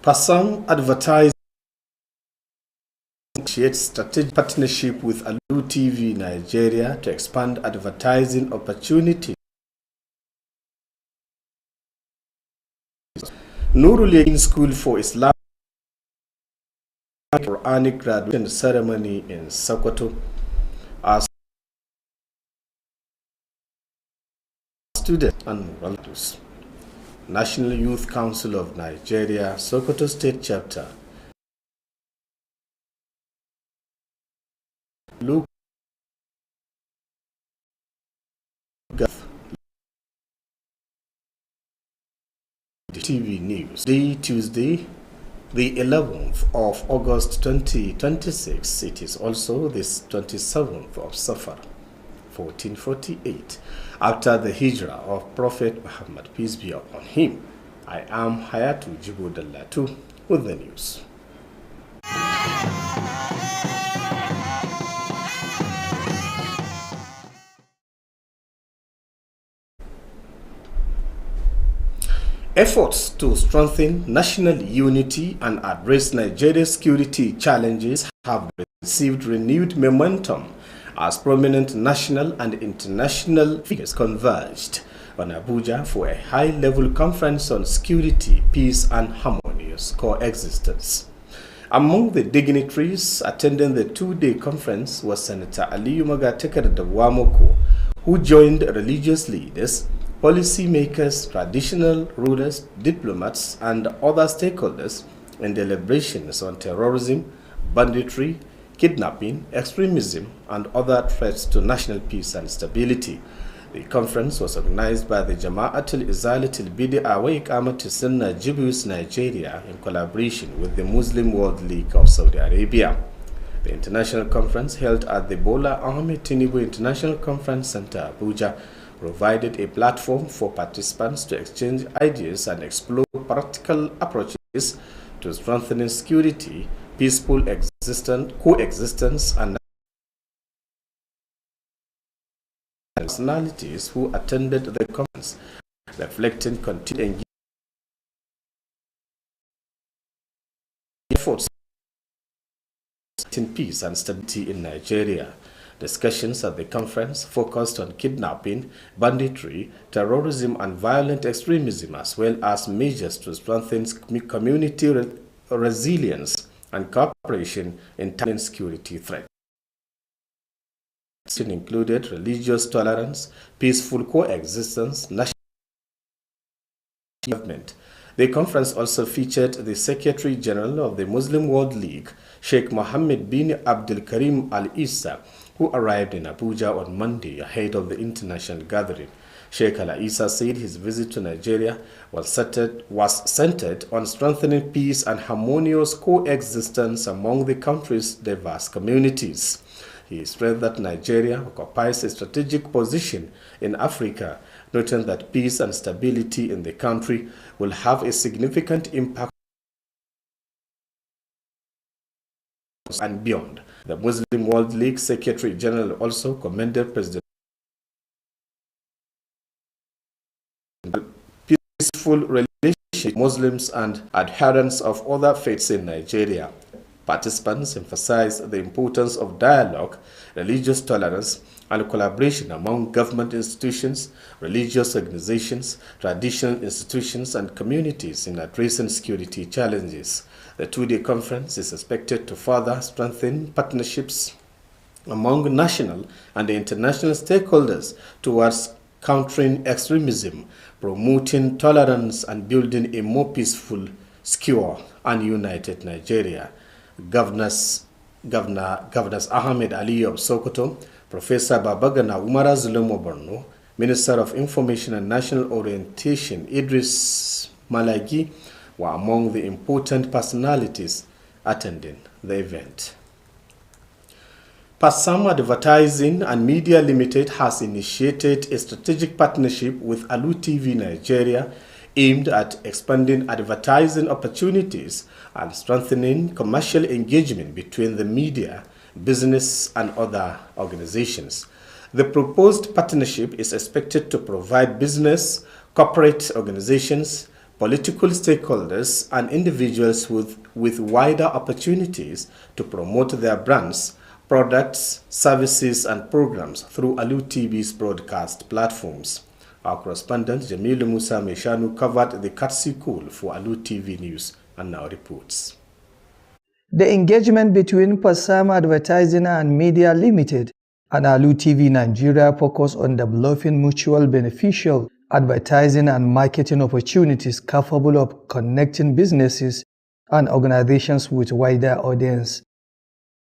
Passam Advertising initiates strategic partnership with Alu Tvnigeria to expand advertising opportunities. Nurul Yaqin School for Islam Quranic graduation ceremony in Sokoto. As students and relatives, National Youth Council of Nigeria, Sokoto State Chapter, look TV News. Tuesday, the 11th of August 2026. It is also this 27th of Safar, 1448, after the hijrah of Prophet Muhammad, peace be upon him. I am Hayatu Jibo Dallatu with the news. Efforts to strengthen national unity and address Nigeria's security challenges have received renewed momentum as prominent national and international figures converged on Abuja for a high-level conference on security, peace, and harmonious coexistence. Among the dignitaries attending the two-day conference was Senator Aliyu Magatakar Dawamoko, who joined religious leaders, policymakers, traditional rulers, diplomats, and other stakeholders in deliberations on terrorism, banditry, kidnapping, extremism, and other threats to national peace and stability. The conference was organized by the Jama'atul Izalatul Bid'ah wa Iqamatus Sunnah Jibus Nigeria in collaboration with the Muslim World League of Saudi Arabia. The international conference, held at the Bola Ahmed Tinubu International Conference Center, Abuja, provided a platform for participants to exchange ideas and explore practical approaches to strengthening security, peaceful coexistence, and personalities who attended the conference, reflecting continued efforts in peace and stability in Nigeria. Discussions at the conference focused on kidnapping, banditry, terrorism, and violent extremism, as well as measures to strengthen community resilience and cooperation in tackling security threats. It included religious tolerance, peaceful coexistence, national development. The conference also featured the Secretary General of the Muslim World League, Sheikh Mohammed bin Abdul Karim Al Issa, who arrived in Abuja on Monday ahead of the international gathering. Sheikh Al Issa said his visit to Nigeria was centered on strengthening peace and harmonious coexistence among the country's diverse communities. He stressed that Nigeria occupies a strategic position in Africa, noting that peace and stability in the country will have a significant impact and beyond. The Muslim World League Secretary General also commended President peaceful relationship with Muslims and adherents of other faiths in Nigeria. Participants emphasized the importance of dialogue, religious tolerance, and collaboration among government institutions, religious organizations, traditional institutions, and communities in addressing security challenges. The two-day conference is expected to further strengthen partnerships among national and international stakeholders towards countering extremism, promoting tolerance, and building a more peaceful, secure, and united Nigeria. Governors Ahmed Ali of Sokoto, Professor Babagana Umara Zulumo Borno, Minister of Information and National Orientation Idris Malagi were among the important personalities attending the event. Passam Advertising and Media Limited has initiated a strategic partnership with Alu Tvnigeria aimed at expanding advertising opportunities and strengthening commercial engagement between the media, business, and other organizations. The proposed partnership is expected to provide business, corporate organizations, political stakeholders, and individuals with wider opportunities to promote their brands, products, services, and programs through Alu TV's broadcast platforms. Our correspondent Jamilu Musa Meshanu covered the courtesy call for Alu TV News and now reports. The engagement between Pasam Advertising and Media Limited and Alu TV Nigeria focus on developing mutual beneficial advertising and marketing opportunities capable of connecting businesses and organizations with wider audience.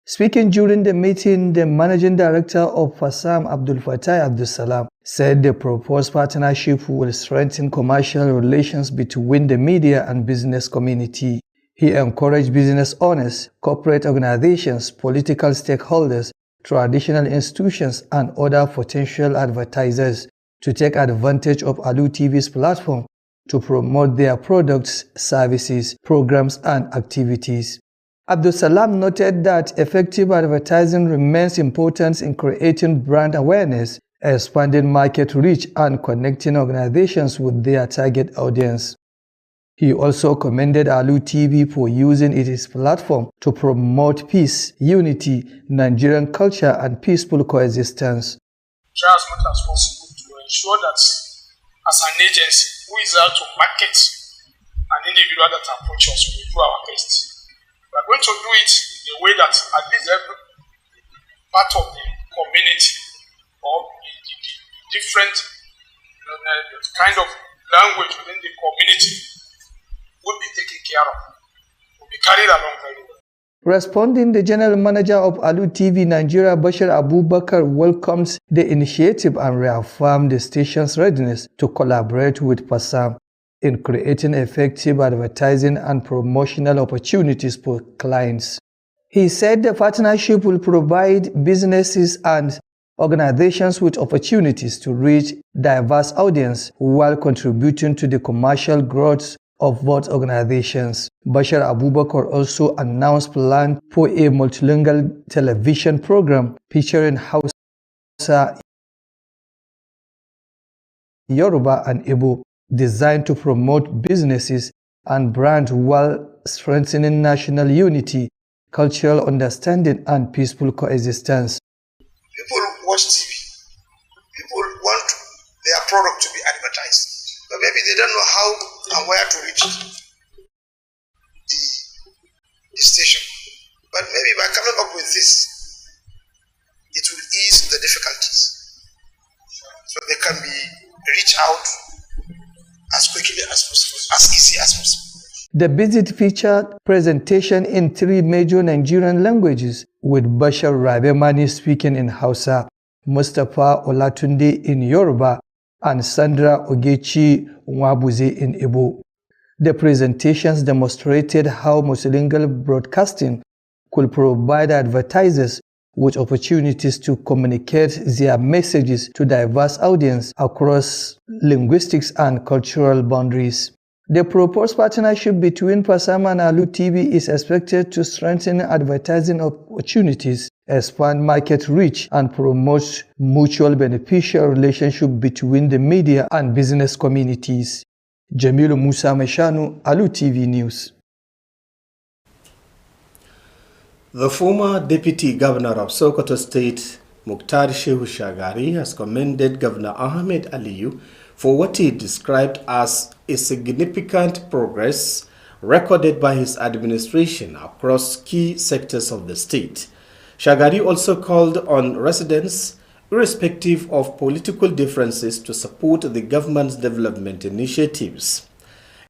Speaking during the meeting, the managing director of Pasam, Abdul Fattah Abdul Salam, said the proposed partnership will strengthen commercial relations between the media and business community. He encouraged business owners, corporate organizations, political stakeholders, traditional institutions, and other potential advertisers to take advantage of Alu TV's platform to promote their products, services, programs, and activities. Abdul Salam noted that effective advertising remains important in creating brand awareness, expanding market reach, and connecting organizations with their target audience. He also commended Alu TV for using its platform to promote peace, unity, Nigerian culture, and peaceful coexistence. Try as much as possible to ensure that as an agency who is out to market an individual that approaches us, we do our best. We are going to do it in a way that at least every part of the community or the different kind of language within the community will be taken care of, will be carried along very well. Responding, the general manager of Alu TV Nigeria, Bashir Abubakar, welcomes the initiative and reaffirmed the station's readiness to collaborate with Pasam in creating effective advertising and promotional opportunities for clients. He said the partnership will provide businesses and organizations with opportunities to reach diverse audience while contributing to the commercial growth of both organizations. Bashir Abubakar also announced plans for a multilingual television program featuring Hausa, Yoruba, and Igbo, designed to promote businesses and brands while strengthening national unity, cultural understanding, and peaceful coexistence. People watch TV. People want their product to be advertised. But maybe they don't know how and where to reach the station. But maybe by coming up with this, it will ease the difficulties. So they can be reached out as quickly as possible, as easy as possible. The visit featured presentation in 3 major Nigerian languages, with Bashar Rabemani speaking in Hausa, Mustapha Olatunde in Yoruba, and Sandra Ogechi Nwabuze in Igbo. The presentations demonstrated how multilingual broadcasting could provide advertisers with opportunities to communicate their messages to diverse audiences across linguistics and cultural boundaries. The proposed partnership between Pasam and Alu TV is expected to strengthen advertising opportunities, expand market reach, and promote mutual beneficial relationship between the media and business communities. Jamilu Musa Meshanu, Alu TV News. The former Deputy Governor of Sokoto State, Mukhtar Shehu Shagari, has commended Governor Ahmed Aliyu for what he described as a significant progress recorded by his administration across key sectors of the state. Shagari also called on residents, irrespective of political differences, to support the government's development initiatives.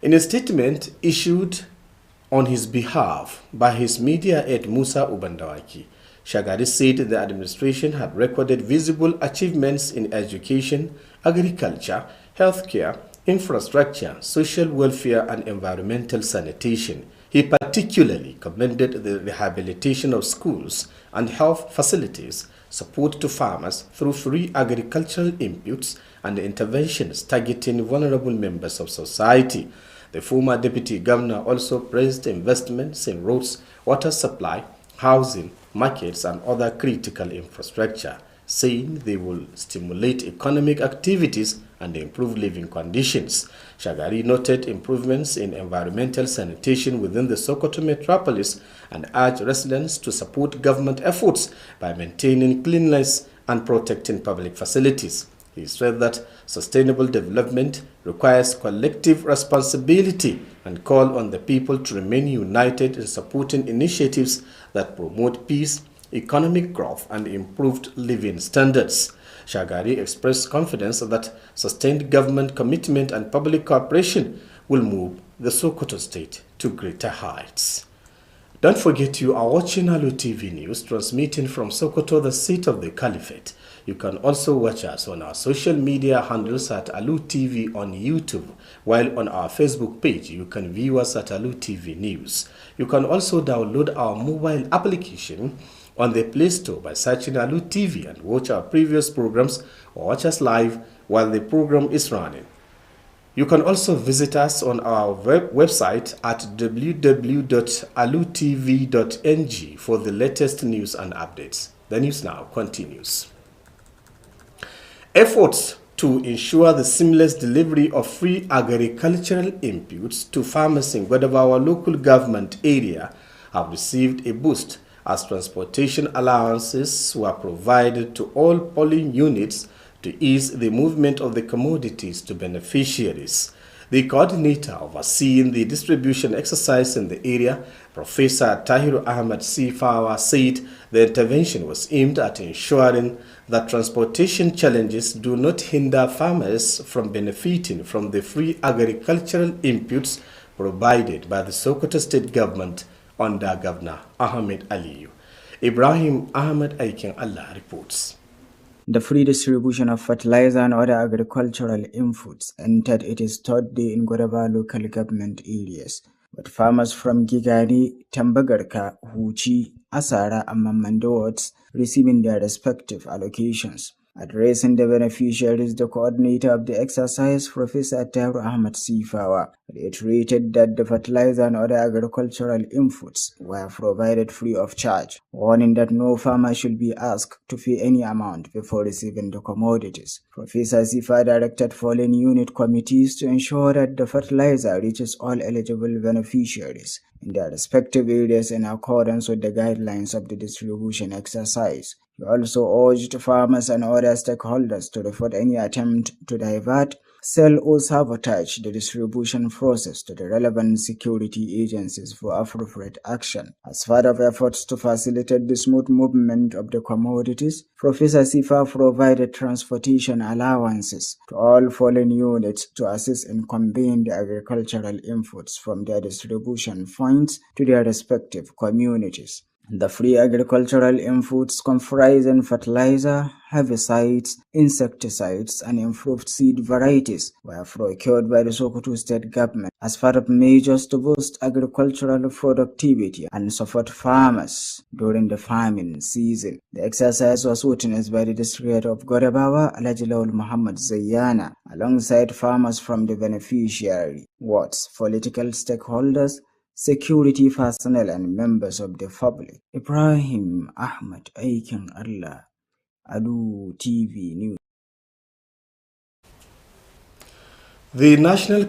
In a statement issued on his behalf by his media aide Musa Ubandawaki, Shagari said the administration had recorded visible achievements in education, agriculture, healthcare, infrastructure, social welfare, and environmental sanitation. He particularly commended the rehabilitation of schools and health facilities, support to farmers through free agricultural inputs, and interventions targeting vulnerable members of society. The former deputy governor also praised investments in roads, water supply, housing, markets, and other critical infrastructure, saying they will stimulate economic activities and improved living conditions. Shagari noted improvements in environmental sanitation within the Sokoto metropolis and urged residents to support government efforts by maintaining cleanliness and protecting public facilities. He said that sustainable development requires collective responsibility and called on the people to remain united in supporting initiatives that promote peace, economic growth, and improved living standards. Shagari expressed confidence that sustained government commitment and public cooperation will move the Sokoto state to greater heights. Don't forget you are watching Alu TV News, transmitting from Sokoto, the seat of the Caliphate. You can also watch us on our social media handles at Alu TV on YouTube, while on our Facebook page you can view us at Alu TV News. You can also download our mobile application on the Play Store by searching Alu TV and watch our previous programs or watch us live while the program is running. You can also visit us on our website at www.alutv.ng for the latest news and updates. The news now continues. Efforts to ensure the seamless delivery of free agricultural inputs to farmers in Godabawa local government area have received a boost as transportation allowances were provided to all polling units to ease the movement of the commodities to beneficiaries. The coordinator overseeing the distribution exercise in the area, Professor Tahiru Ahmed Sifawa, said the intervention was aimed at ensuring that transportation challenges do not hinder farmers from benefiting from the free agricultural inputs provided by the Sokoto state government under Governor Ahmed Aliyu. Ibrahim Ahmed Aiken Allah reports. The free distribution of fertilizer and other agricultural inputs entered its third day in Godaba local government areas, but farmers from Gigari, Tambagarka, Huchi, Asara, and Mamando wards receiving their respective allocations. Addressing the beneficiaries, the coordinator of the exercise, Professor Tahiru Ahmed Sifawa, reiterated that the fertilizer and other agricultural inputs were provided free of charge, warning that no farmer should be asked to pay any amount before receiving the commodities. Professor Sifa directed polling unit committees to ensure that the fertilizer reaches all eligible beneficiaries in their respective areas in accordance with the guidelines of the distribution exercise. He also urged farmers and other stakeholders to report any attempt to divert, sell, or sabotage the distribution process to the relevant security agencies for appropriate action. As part of efforts to facilitate the smooth movement of the commodities, Professor Sifa provided transportation allowances to all fallen units to assist in conveying the agricultural inputs from their distribution points to their respective communities. The free agricultural inputs comprising fertilizer, herbicides, insecticides, and improved seed varieties were procured by the Sokoto state government as part of measures to boost agricultural productivity and support farmers during the farming season. The exercise was witnessed by the district of Godabawa, Alhaji Lawal Muhammad Zayyana, alongside farmers from the beneficiary wards, political stakeholders, security personnel, and members of the public. Ibrahim Ahmed Aiken Allah, Alu TV News. The National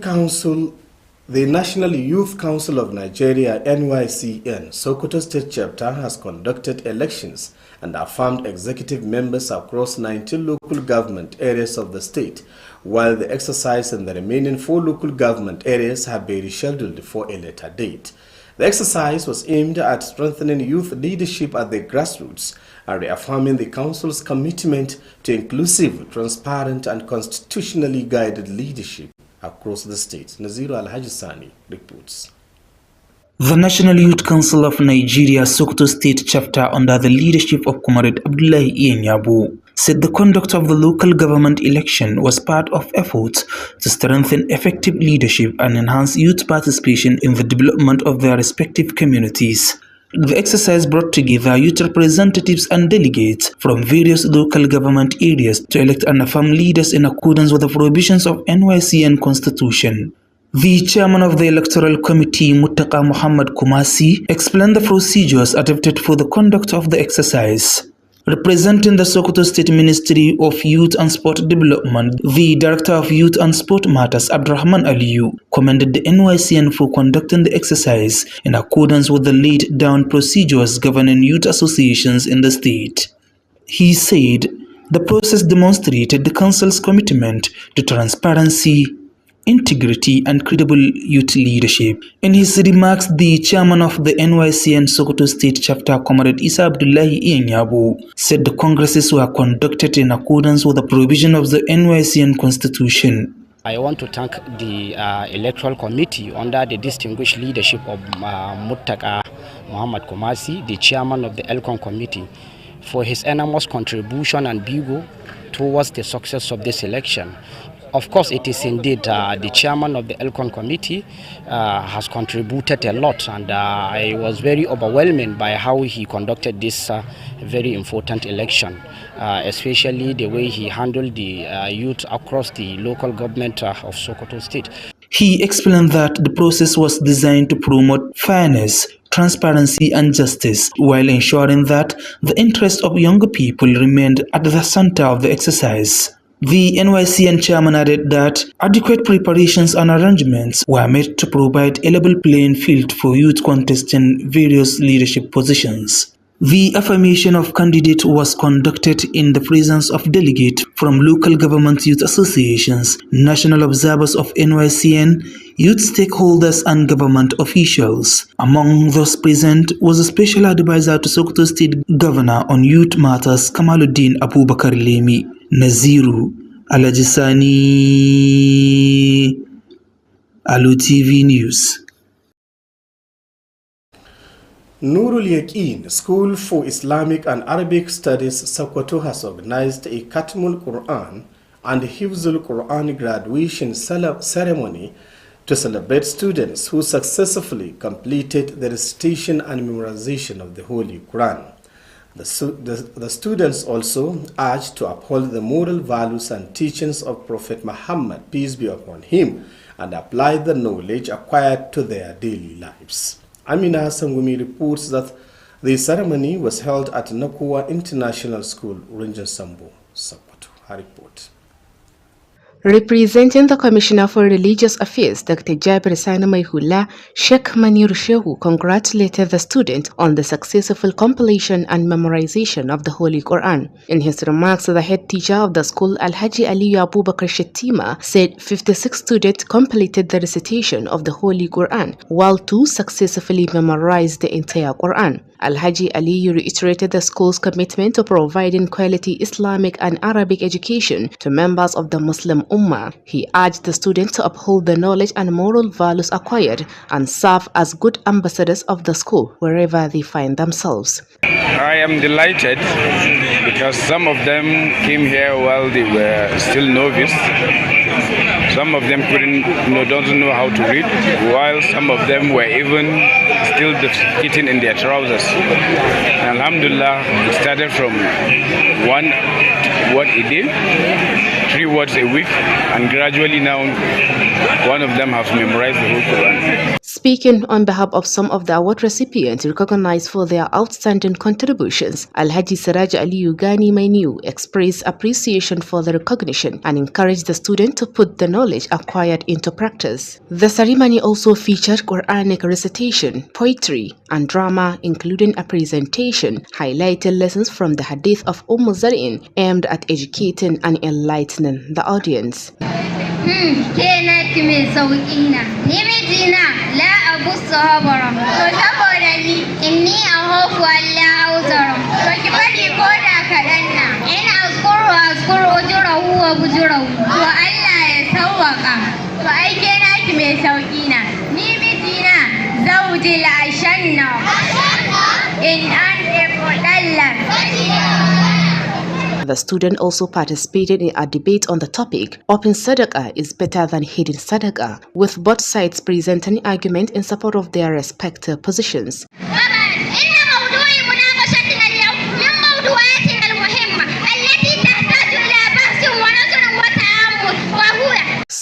Youth Council of Nigeria (NYCN) Sokoto State Chapter has conducted elections and affirmed executive members across 19 local government areas of the state, while the exercise in the remaining 4 local government areas have been rescheduled for a later date. The exercise was aimed at strengthening youth leadership at the grassroots and reaffirming the Council's commitment to inclusive, transparent, and constitutionally guided leadership across the state. Naziru Al-Hajisani reports. The National Youth Council of Nigeria Sokoto State Chapter, under the leadership of Comrade Abdullahi Iyenyabu, said the conduct of the local government election was part of efforts to strengthen effective leadership and enhance youth participation in the development of their respective communities. The exercise brought together youth representatives and delegates from various local government areas to elect and affirm leaders in accordance with the provisions of NYCN Constitution. The chairman of the Electoral Committee, Muttaka Muhammad Kumasi, explained the procedures adopted for the conduct of the exercise. Representing the Sokoto State Ministry of Youth and Sport Development, the Director of Youth and Sport Matters, Abdurrahman Aliyu, commended the NYCN for conducting the exercise in accordance with the laid down procedures governing youth associations in the state. He said the process demonstrated the Council's commitment to transparency, integrity and credible youth leadership. In his remarks, the chairman of the NYCN Sokoto State Chapter, Comrade Isa Abdullahi Iyenyabo, said the congresses were conducted in accordance with the provision of the NYCN Constitution. I want to thank the Electoral Committee under the distinguished leadership of Muttaka Muhammad Kumasi, the chairman of the ELCON Committee, for his enormous contribution and vigor towards the success of this election. Of course, it is indeed the chairman of the ELCON Committee has contributed a lot, and I was very overwhelmed by how he conducted this very important election, especially the way he handled the youth across the local government of Sokoto State. He explained that the process was designed to promote fairness, transparency and justice, while ensuring that the interests of younger people remained at the center of the exercise. The NYCN chairman added that adequate preparations and arrangements were made to provide a level playing field for youth contesting various leadership positions. The affirmation of candidate was conducted in the presence of delegates from local government youth associations, national observers of NYCN, youth stakeholders and government officials. Among those present was a special advisor to Sokoto State Governor on Youth Matters, Kamaluddin Abubakar Lemi, Naziru Alajisani, Alu TV News. Nurul Yaqeen School for Islamic and Arabic Studies Sokoto has organized a Khatmul Quran and Hifzul Quran graduation ceremony to celebrate students who successfully completed the recitation and memorization of the Holy Quran. The students also urged to uphold the moral values and teachings of Prophet Muhammad, peace be upon him, and apply the knowledge acquired to their daily lives. Amina Sangumi reports that the ceremony was held at Nakuwa International School, Ranger Sambo, Sokoto. Her report. Representing the Commissioner for Religious Affairs, Dr. Jabir Sani Maihula, Sheikh Manir Shehu congratulated the student on the successful completion and memorization of the Holy Quran. In his remarks, the head teacher of the school, Alhaji Aliyu Abubakar Shettima, said 56 students completed the recitation of the Holy Quran, while 2 successfully memorized the entire Quran. Alhaji Aliyu reiterated the school's commitment to providing quality Islamic and Arabic education to members of the Muslim Ummah. He urged the students to uphold the knowledge and moral values acquired and serve as good ambassadors of the school wherever they find themselves. I am delighted because some of them came here while they were still novice. Some of them don't know how to read, while some of them were even still defecating in their trousers. And alhamdulillah, it started from 1 word a day, 3 words a week, and gradually now one of them have memorized the whole Quran. Speaking on behalf of some of the award recipients recognized for their outstanding contributions, Alhaji Siraj Aliyu Gani Mainiu expressed appreciation for the recognition and encouraged the student to put the knowledge acquired into practice. The ceremony also featured Quranic recitation, poetry, and drama, including a presentation highlighting lessons from the hadith of Zar'in aimed at educating and enlightening the audience. The student also participated in a debate on the topic, Open Sadaqah is better than hidden Sadaqah, with both sides presenting argument in support of their respective positions.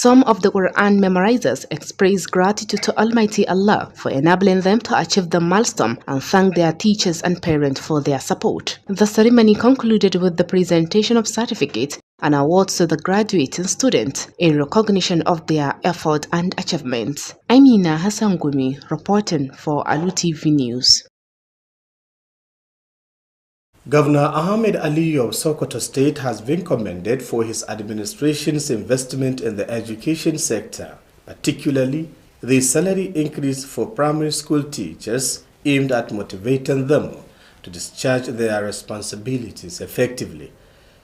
Some of the Quran memorizers expressed gratitude to Almighty Allah for enabling them to achieve the milestone and thanked their teachers and parents for their support. The ceremony concluded with the presentation of certificates and awards to the graduating students in recognition of their effort and achievements. Amina Hassan Gumi reporting for Alu TV News. Governor Ahmed Ali of Sokoto State has been commended for his administration's investment in the education sector, particularly the salary increase for primary school teachers aimed at motivating them to discharge their responsibilities effectively.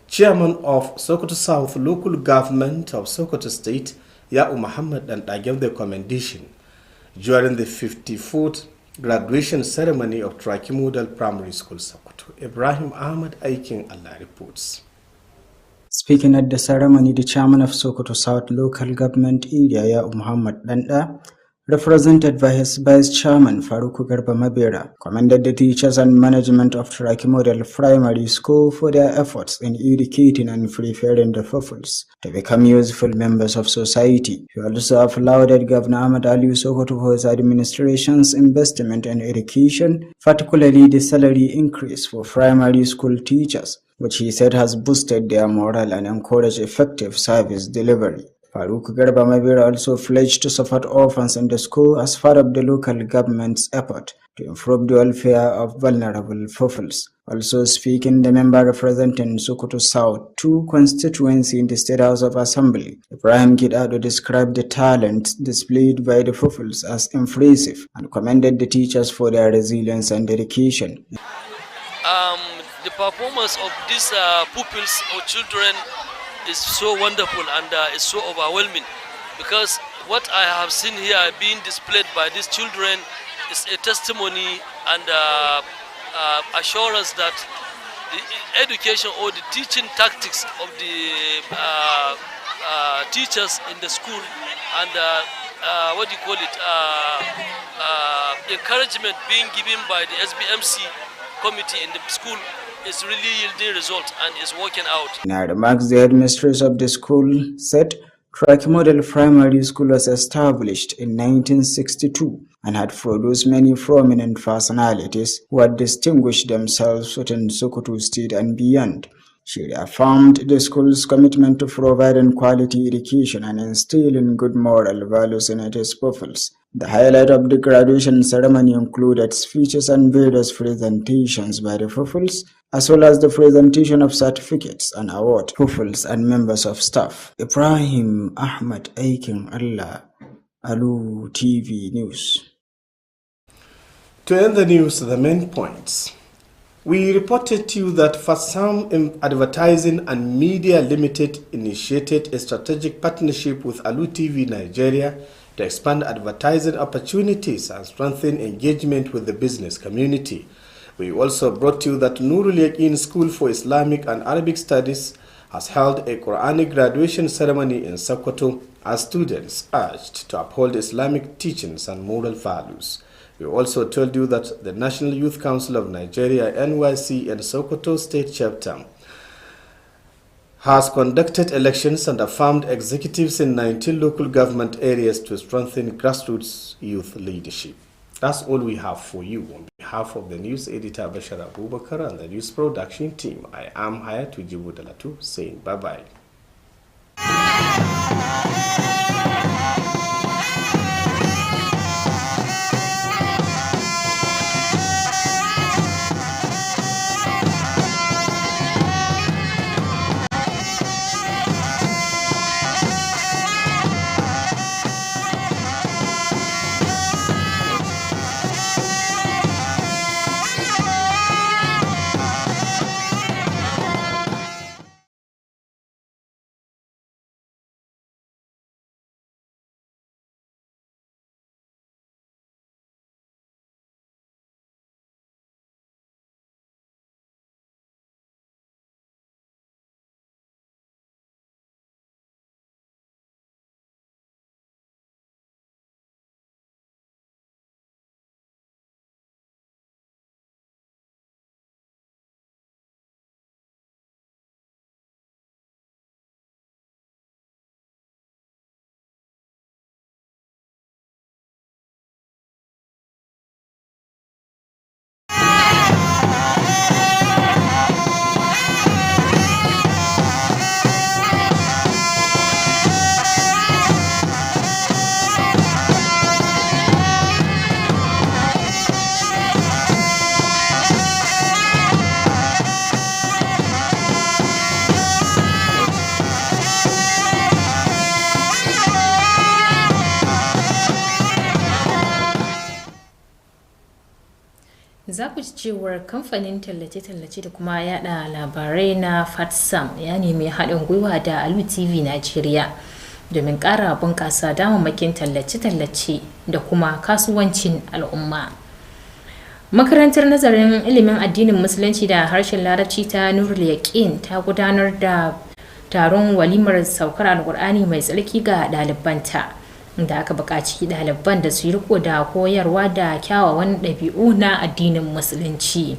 Chairman of Sokoto South Local Government of Sokoto State, Ya'u Muhammad Danta, gave the commendation during the 54th graduation ceremony of Traki Model Primary School, Sokoto. Ibrahim Ahmad Aikin Allah reports. Speaking at the ceremony, the chairman of Sokoto South Local Government Area, Ya'u Muhammad Danta, represented by his vice chairman Faruku Garba Mabera, commended the teachers and management of Traki Model Primary School for their efforts in educating and preparing the pupils to become useful members of society. He also applauded Governor Ahmed Ali Sokoto for his administration's investment in education, particularly the salary increase for primary school teachers, which he said has boosted their morale and encouraged effective service delivery. Farooq Garba Mabir also pledged to support orphans in the school as part of the local government's effort to improve the welfare of vulnerable pupils. Also speaking, the member representing Sokoto South 2 constituency in the State House of Assembly, Ibrahim Kidado, described the talent displayed by the pupils as impressive and commended the teachers for their resilience and dedication. The performance of these pupils or children is so wonderful and is so overwhelming, because what I have seen here being displayed by these children is a testimony and assurance that the education or the teaching tactics of the teachers in the school and encouragement being given by the SBMC committee in the school is really yielding results and is working out. In her remarks, the headmistress of the school said Traki Model Primary School was established in 1962 and had produced many prominent personalities who had distinguished themselves within Sokoto State and beyond. She reaffirmed the school's commitment to providing quality education and instilling good moral values in its pupils. The highlight of the graduation ceremony included speeches and various presentations by the pupils, as well as the presentation of certificates and awards to pupils and members of staff. Ibrahim Ahmad Aikin Allah, Alu TV News. To end the news, the main points. We reported to you that Fasam Advertising and Media Limited initiated a strategic partnership with Alu TV Nigeria to expand advertising opportunities and strengthen engagement with the business community. We also brought you that Nurul Yaqeen School for Islamic and Arabic Studies has held a Quranic graduation ceremony in Sokoto as students urged to uphold Islamic teachings and moral values. We also told you that the National Youth Council of Nigeria, NYC, and Sokoto State Chapter has conducted elections and affirmed executives in 19 local government areas to strengthen grassroots youth leadership. That's all we have for you. On behalf of the news editor Bashar Abubakar and the news production team, I am Hayatu Jibudalatu saying bye-bye. cewar kamfanin tallace-tallace da kuma yada labarai na Fatsam ya nemi haɗin gwiwa da Alu Tvnigeria domin ƙara bunƙasa damammakin tallace-tallace da kuma kasuwancin al'umma. Makarantar nazarin ilimin addinin Musulunci da harshen Larabci ta Nurul Yaqin ta gudanar da taron walimar saukar Alƙur'ani mai tsarki ga ɗalibanta, da aka buƙaci ɗaliban da su yi riko da koyarwa da kyawawan ɗabi'u na addinin Musulunci.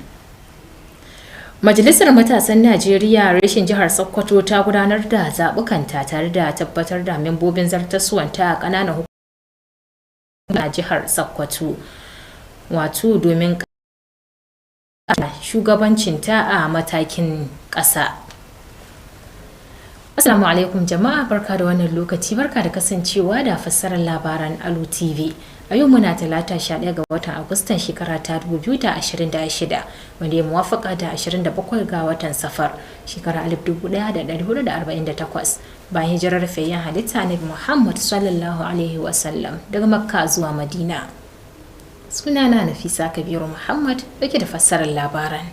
Majalisar Matasan Najeriya reshen jihar Sokoto ta gudanar da zaɓukanta tare da tabbatar da membobin zartaswanta a ƙananan hukumomin jihar Sokoto, wato domin shugabancinta a matakin ƙasa. Assalamu alaikum jama'a, barka da wannan lokaci, barka da kasancewa da fassarar labaran Alu TV. A yau muna talata 11 ga watan Agustan shekara ta 2026 wanda ya muwafaka da 27 ga watan Safar shekara 1448 bayan hijirar fayyan halitta Nabi Muhammad sallallahu alaihi wasallam daga Makka zuwa Madina. Sunana Nafisa Kabiru Muhammad dauke da fassarar labaran.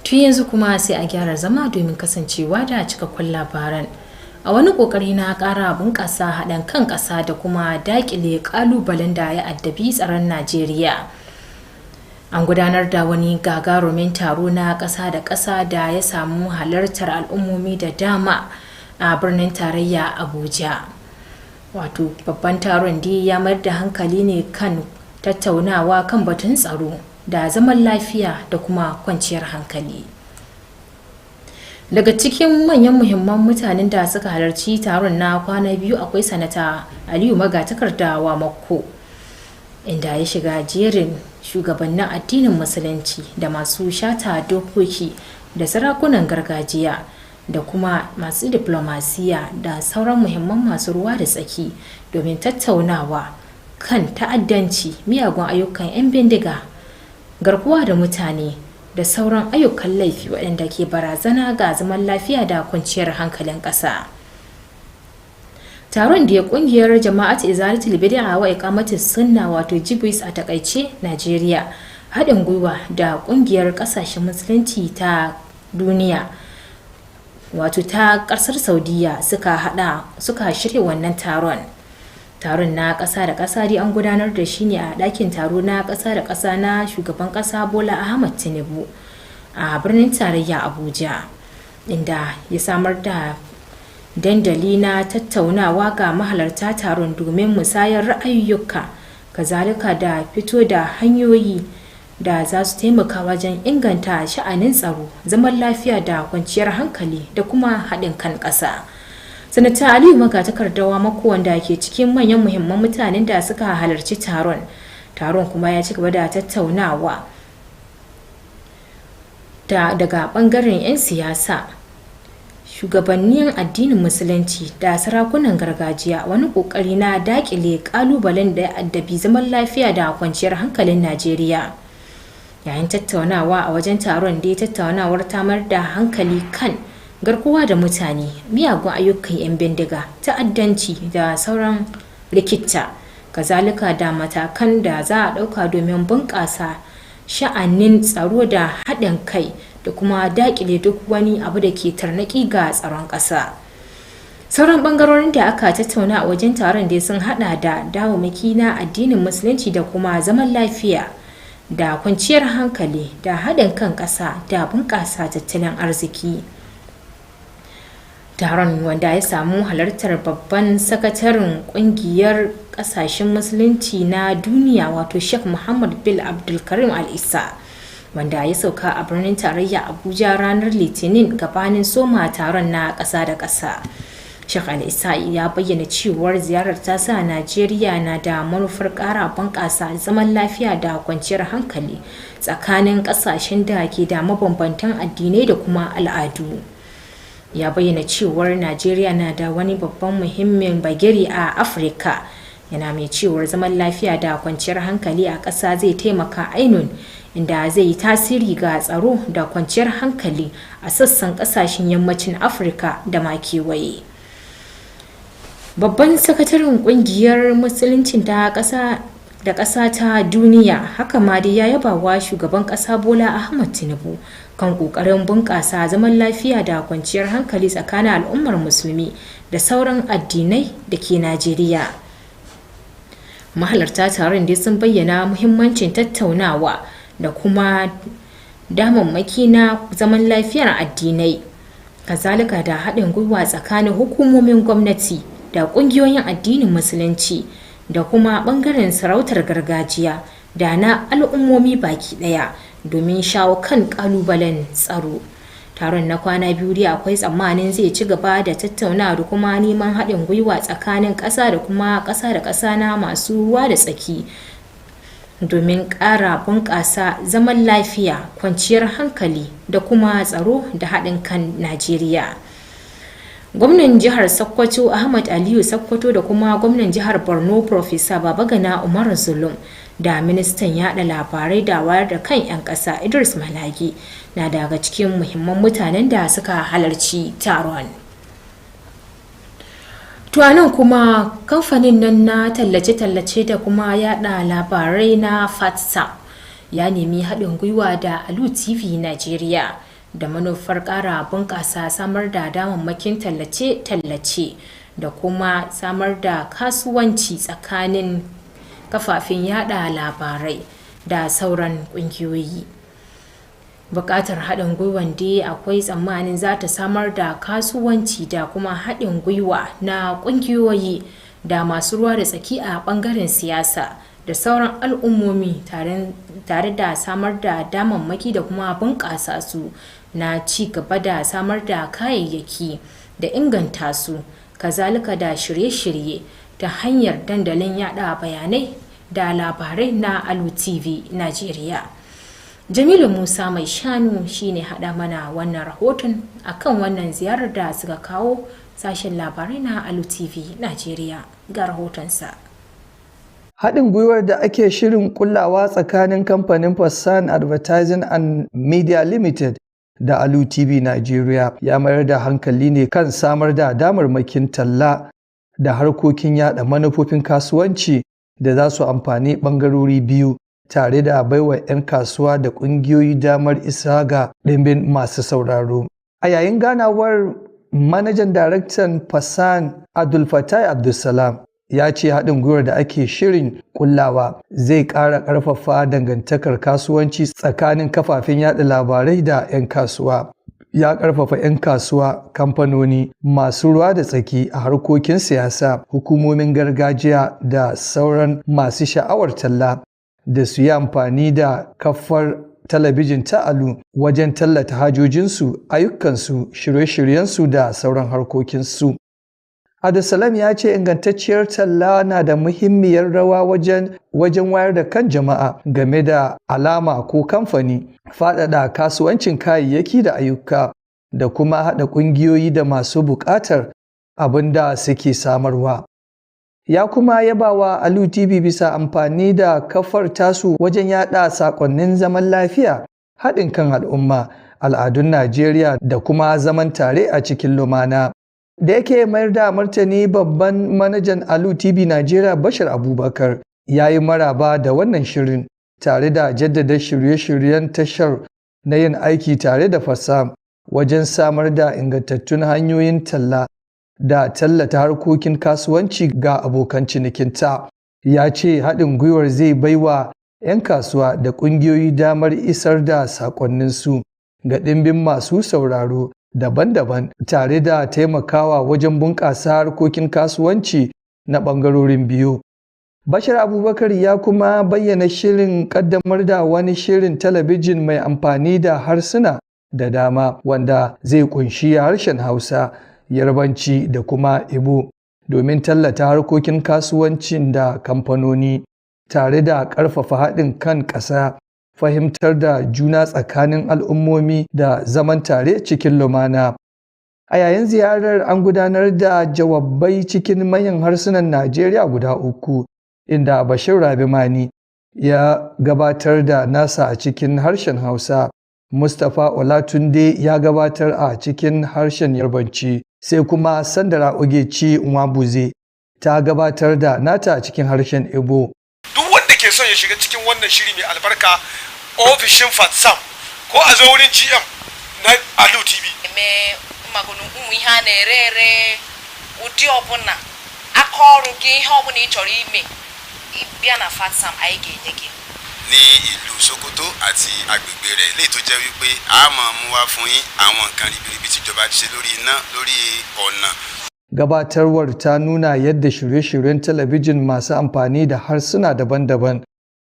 Tun yanzu kuma sai a gyara zama domin kasancewa da cikakkun labaran. A wani kokari na ƙara bunƙasa haɗin kan ƙasa da kuma daƙile ƙalubalen da ya addabi tsaron Najeriya. An gudanar da wani gagarumin taro na ƙasa da ƙasa da ya samu halartar al'ummomi da dama a birnin tarayya Abuja. Wato babban taron dai ya mayar da hankali ne kan tattaunawa kan batun tsaro da zaman lafiya da kuma kwanciyar hankali. Daga cikin manyan muhimman mutanen da suka halarci taron na kwana biyu akwai sanata Aliyu Magatakarda wa Makko, inda ya shiga jerin shugabannin addinin Musulunci da masu shata dokoki da sarakunan gargajiya da kuma masu diplomasiya da sauran muhimman masu ruwa da tsaki domin tattaunawa kan ta'addanci, miyagun ayyukan 'yan bindiga, garkuwa da mutane da sauran ayyukan laifi waɗanda ke barazana ga zaman lafiya da kwanciyar hankalin ƙasa. Taron da ya ƙungiyar Jama'at Izalatul Bid'a wa Iqamatus Sunna wato JIBIS a takaice Najeriya haɗin gwiwa da ƙungiyar ƙasashen musulunci ta duniya wato ta ƙasar Saudiya suka shirya wannan taron. Taron na ƙasa da ƙasa dai an gudanar da shi ne a ɗakin taro na ƙasa da ƙasa na shugaban ƙasa Bola Ahmed Tinubu a birnin tarayya Abuja, inda ya samar da dandali na tattaunawa ga mahalarta taron domin musayar ra'ayoyuka, kazalika da fito da hanyoyi da za su taimaka wajen inganta sha'anin tsaro, zaman lafiya da kwanciyar hankali da kuma haɗin kan ƙasa. Sanata Aliyu Magatakarda Makko, wanda ke cikin manyan muhimman mutanen da suka halarci taron kuma ya ci gaba da tattaunawa daga bangaren 'yan siyasa, shugabannin addinin Musulunci da sarakunan gargajiya, wani kokari na dakile kalubalen da ya addabi zaman lafiya da kwanciyar hankalin Najeriya. Yayin tattaunawa a wajen taron da tattaunawar tamar da hankali kan garkuwa da mutane, miyagun ayyukan 'yan bindiga, ta'addanci da sauran rikita, kazalika da matakan da za a ɗauka domin bunƙasa sha'anin tsaro da haɗin kai da kuma daƙile duk wani abu da ke tarnaƙi ga tsaron ƙasa. Sauran ɓangarorin da aka tattauna a wajen taron dai sun haɗa da dawamaki na addinin Musulunci da kuma zaman lafiya da kwanciyar hankali da haɗin kan ƙasa da bunƙasa tattalin arziki. Taron, wanda ya samu halartar babban sakataren kungiyar kasashen musulunci na duniya wato Sheikh Muhammad bin Abdulkarim Al-Isa, wanda ya sauka a birnin tarayya Abuja ranar Litinin gabanin soma taron na ƙasa da ƙasa. Sheikh Al-Isa ya bayyana cewar ziyarar ta sa Najeriya na da manufar ƙara bunƙasa zaman lafiya da kwanciyar hankali tsakanin ƙasashen da ke da mabambantan addinai da kuma al'adu. Ya bayyana cewar Najeriya na da wani babban muhimmin bagiri a Afirka, yana mai cewar zaman lafiya da kwanciyar hankali a ƙasa zai taimaka ainun, inda zai yi tasiri ga tsaro da kwanciyar hankali a sassan ƙasashen yammacin Afirka da ma kewaye. Babban sakataren kungiyar musuluncin ta ƙasa ta duniya haka ma dai ya yaba wa shugaban ƙasa Bola Ahmed Tinubu kan ƙoƙarin bunƙasa zaman lafiya da kwanciyar hankali tsakanin al'ummar musulmi da sauran addinai da ke Najeriya. Mahalarta taron dai sun bayyana muhimmancin tattaunawa da kuma damammaki na zaman lafiyar addinai, kazalika da haɗin gwiwa tsakanin hukumomin gwamnati da ƙungiyoyin addinin musulunci da kuma ɓangaren sarautar gargajiya da na al'ummomi baki ɗaya domin shawo kan ƙalubalen tsaro. Taron na kwana biyu dai akwai tsammanin zai ci gaba da tattaunawa da kuma neman haɗin gwiwa tsakanin ƙasa da kuma ƙasa da ƙasa na masu ruwa da tsaki domin ƙara bunƙasa zaman lafiya, kwanciyar hankali da kuma tsaro da haɗin kan Najeriya. Gwamnan jihar Sokoto Ahmad Aliyu Sokoto da kuma gwamnan jihar Borno Professor Babagana Umar Zulum da ministan yada labarai da wayar da kan 'yan ƙasa Idris Malagi na daga cikin muhimman mutanen da suka halarci taron. Tuwanan kuma kamfanin nan na tallace-tallace da kuma yada labarai na FATSA ya nemi haɗin gwiwa da Alu TV Nigeria da manufar ƙara bunƙasa samar da damammakin tallace-tallace da kuma samar da kasuwanci tsakanin kafafen yada labarai da sauran ƙungiyoyi. Buƙatar haɗin gwiwan dai akwai tsammanin za ta samar da kasuwanci da kuma haɗin gwiwa na ƙungiyoyi da masu ruwa da tsaki a ɓangaren siyasa da sauran al'ummomi tare da samar da damammaki da kuma bunƙasa su na ci gaba da samar da kayayyaki da inganta su, kazalika da shirye-shirye ta hanyar dandalin yada bayanai da labarai na Alu TV Nigeria. Jamilu Musa mai shanu shine hada mana wannan rahoton akan wannan ziyarar da suka kawo sashen labarai na Alu TV Nigeria, ga rahotonsa. Haɗin gwiwar da ake shirin kullawa tsakanin kamfanin Fassan Advertising and Media Limited da Alu TV Nigeria ya mayar da hankali ne kan samar da damarmakin talla da harkokin yada manufofin kasuwanci da za su amfani ɓangarori biyu, tare da baiwa 'yan kasuwa da ƙungiyoyi damar isa ga ɗimbin masu sauraro. A yayin ganawar, manajan daraktan Fassan Abdulfatai Abdulsalam ya ce haɗin gwiwar da ake shirin kullawa zai ƙara ƙarfafa dangantakar kasuwanci tsakanin kafafen yaɗa labarai da 'yan kasuwa. Ya ƙarfafa 'yan kasuwa, kamfanoni, masu ruwa da tsaki a harkokin siyasa, hukumomin gargajiya da sauran masu sha'awar talla da su yi amfani da kafar talabijin ta Alu wajen tallata hajojinsu, ayyukansu, shirye-shiryensu da sauran harkokinsu. Abdulsalam ya ce ingantacciyar talla na da muhimmiyar rawa wajen wayar da kan jama'a game da alama ko kamfani, faɗaɗa kasuwancin kayayyaki da ayyuka, da kuma haɗa ƙungiyoyi da masu buƙatar abin da suke samarwa. Ya kuma yaba wa Alu TV bisa amfani da kafar tasu wajen yaɗa saƙonnin zaman lafiya, haɗin kan al'umma, al'adun Najeriya da kuma zaman tare a cikin lumana. Da yake mayar da martani, babban manajan Alu TV Nigeria Bashir Abubakar ya yi maraba da wannan shirin, tare da jaddada shirye-shiryen tashar na yin aiki tare da Fasam wajen samar da ingantattun hanyoyin talla da tallata harkokin kasuwanci ga abokan cinikinta. Ya ce haɗin gwiwar zai baiwa 'yan kasuwa da ƙungiyoyi damar isar da saƙonninsu ga ɗimbin masu sauraro daban-daban, tare da taimakawa wajen bunƙasa harkokin kasuwanci na ɓangarorin biyu. Bashir Abubakar ya kuma bayyana shirin ƙaddamar da wani shirin talabijin mai amfani da harsuna da dama, wanda zai ƙunshi harshen Hausa, Yarbanci da kuma Igbo, domin tallata harkokin kasuwancin da kamfanoni, tare da ƙarfafa haɗin kan ƙasa, fahimtar da juna tsakanin al'ummomi da zaman tare cikin lumana. A yayin ziyarar, an gudanar da jawabai cikin manyan harsunan Najeriya guda uku, inda Bashir Rabi Mani ya gabatar da nasa a cikin harshen Hausa, Mustapha Olatunde ya gabatar a cikin harshen Yarbanci, sai kuma Sandara Ogechi Nwabuze ta gabatar da nata a cikin harshen Igbo. Duk wanda ke son ya shiga cikin wannan shiri mai albarka ofishin Fatsam ko a zo wurin GM na Alu TV. Me magunu ụmụ ihe a na-ere ere ụdị ọbụla aka ọrụ gị ihe ọbụla ị chọrọ ime bịa na Fatsam anyị ga-enye gị. Ní ìlú Sokoto àti agbègbè rẹ̀ léyìí tó jẹ́ wípé a máa mú wá fún yín àwọn nǹkan ribiribi tíjọba ti ṣe lórí iná lórí ọ̀nà. Gabatarwar ta nuna yadda shirye-shiryen talabijin masu amfani da harsuna daban-daban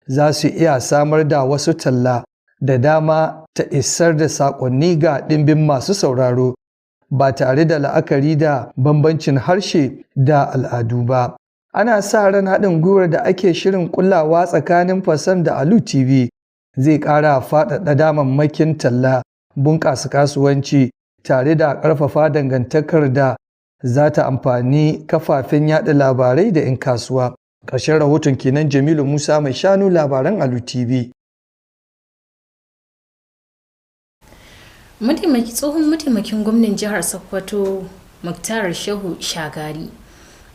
za su iya samar da wasu talla da dama ta isar da saƙonni ga ɗimbin masu sauraro ba tare da la'akari da bambancin harshe da al'adu ba. Ana sa ran haɗin gwiwar da ake shirin kullawa tsakanin Fatsam da Alu TV zai ƙara faɗaɗa damammakin talla, bunƙasa kasuwanci tare da ƙarfafa dangantakar da za ta amfani kafafen yaɗa labarai da 'yan kasuwa. Ƙarshen rahoton kenan. Jamilu Musa Mai Shanu, labaran Alu TV. Tsohon mataimakin gwamnan jihar Sokoto Muktar Shehu Shagari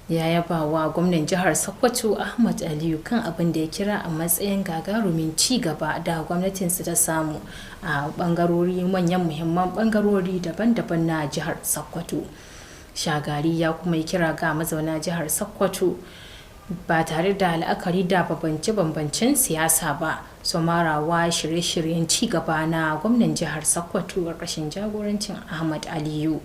ya yaba wa gwamnan jihar Sokoto Ahmad Aliyu kan abin da ya kira a matsayin gagarumin ci gaba da gwamnatinsa ta samu a manyan muhimman bangarori daban-daban na jihar Sokoto. Shagari ya kuma yi kira ga mazauna jihar Sokoto ba tare da la'akari da bambance-bambancen siyasa ba su marawa shirye-shiryen ci gaba na gwamnan jihar Sokoto ƙarƙashin jagorancin Ahmad Aliyu.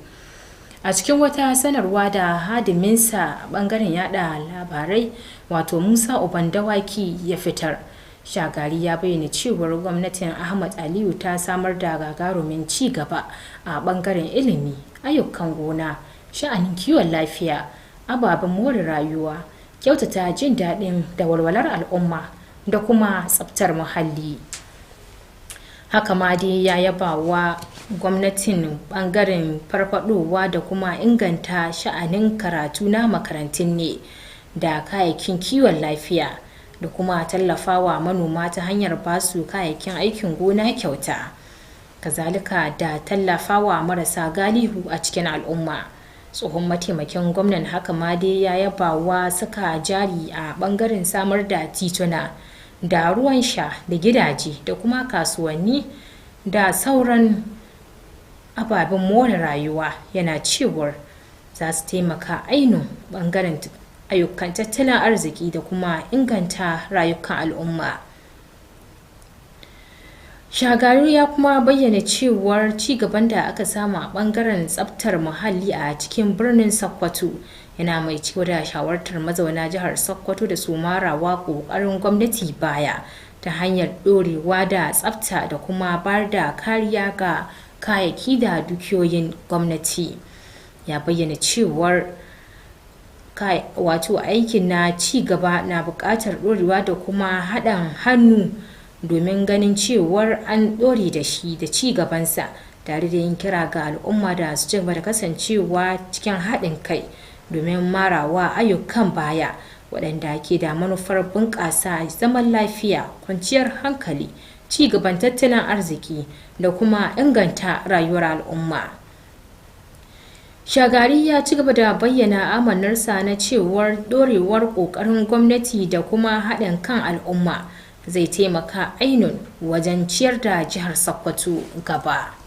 A cikin wata sanarwa da hadiminsa a bangaren yada labarai wato Musa Obandawaki ya fitar, Shagari ya bayyana cewar gwamnatin Ahmad Aliyu ta samar da gagarumin ci gaba a bangaren ilimi, ayyukan gona, sha'anin kiwon lafiya, ababen more rayuwa, kyautata jin daɗin da walwalar al'umma da kuma tsaftar muhalli. Haka ma dai ya yaba wa gwamnatin bangaren farfadowa da kuma inganta sha'anin karatu na makarantun ne da kayayyakin kiwon lafiya da kuma tallafawa manoma ta hanyar basu kayayyakin aikin gona kyauta, kazalika da tallafawa marasa galihu a cikin al'umma. Tsohon mataimakin gwamnan haka ma dai ya yaba wa saka jari a bangaren samar da tituna da ruwan sha da gidaje da kuma kasuwanni da sauran ababen more rayuwa, yana cewar za su taimaka ainun bangaren ayyukan tattalin arziki da kuma inganta rayukan al'umma. Shagari ya kuma bayyana cewar ci gaban da aka samu a bangaren tsaftar muhalli a cikin birnin Sokoto yana mai ciko da shawartar mazauna jihar Sokoto da su marawa ƙoƙarin gwamnati baya ta hanyar ɗorewa da tsafta da kuma bayar da kariya ga kayayyaki da dukiyoyin gwamnati. Ya bayyana cewar aikin na ci gaba na buƙatar ɗorewa da kuma haɗin hannu domin ganin cewar an ɗore da shi da ci gabansa, tare da yin kira ga al'umma da su ci gaba da kasancewa cikin haɗin kai domin marawa ayyukan baya waɗanda ke da manufar bunƙasa zaman lafiya, kwanciyar hankali, ci gaban tattalin arziki da kuma inganta rayuwar al'umma. Shagari ya ci gaba da bayyana amanarsa na cewar ɗorewar ƙoƙarin gwamnati da kuma haɗin kan al'umma zai taimaka ainun wajen ciyar da jihar Sokoto gaba.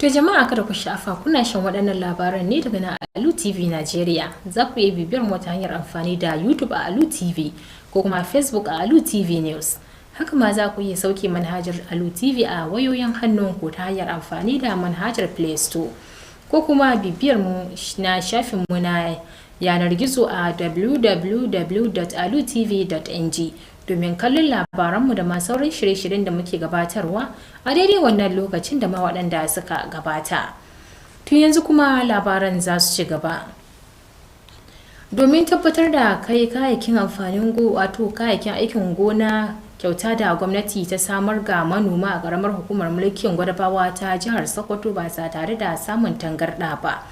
To jama'a kada ku shafa kuna shan waɗannan labaran ne daga na Alu TV Nigeria. Za ku iya bibiyar mu ta hanyar amfani da YouTube a Alu TV ko kuma Facebook a Alu TV News. Haka ma za ku iya sauke manhajar Alu TV a wayoyin hannunku ta hanyar amfani da manhajar Play Store ko kuma bibiyar mu na shafin mu na yanar gizo a www.alutv.ng domin kallon labaranmu da ma sauran shirye-shiryen da muke gabatarwa a daidai wannan lokacin da ma waɗanda suka gabata. Tun yanzu kuma labaran za su ci gaba. Domin tabbatar da kai kayayyakin amfanin wato kayayyakin aikin gona kyauta da gwamnati ta samar ga manoma a ƙaramar hukumar mulkin Gwadabawa ta jihar Sokoto ba tare da samun tangarɗa ba.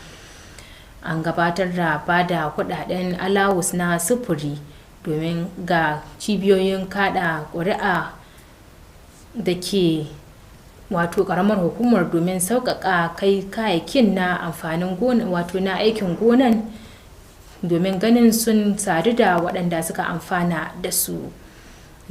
An gabatar da bada kuɗaɗen alawus na sufuri domin ga cibiyoyin kada ƙuri'a da ke wato ƙaramar hukumar domin sauƙaƙa kai kayayyakin na amfanin gona wato na aikin gonan domin ganin sun sadu da waɗanda suka amfana da su.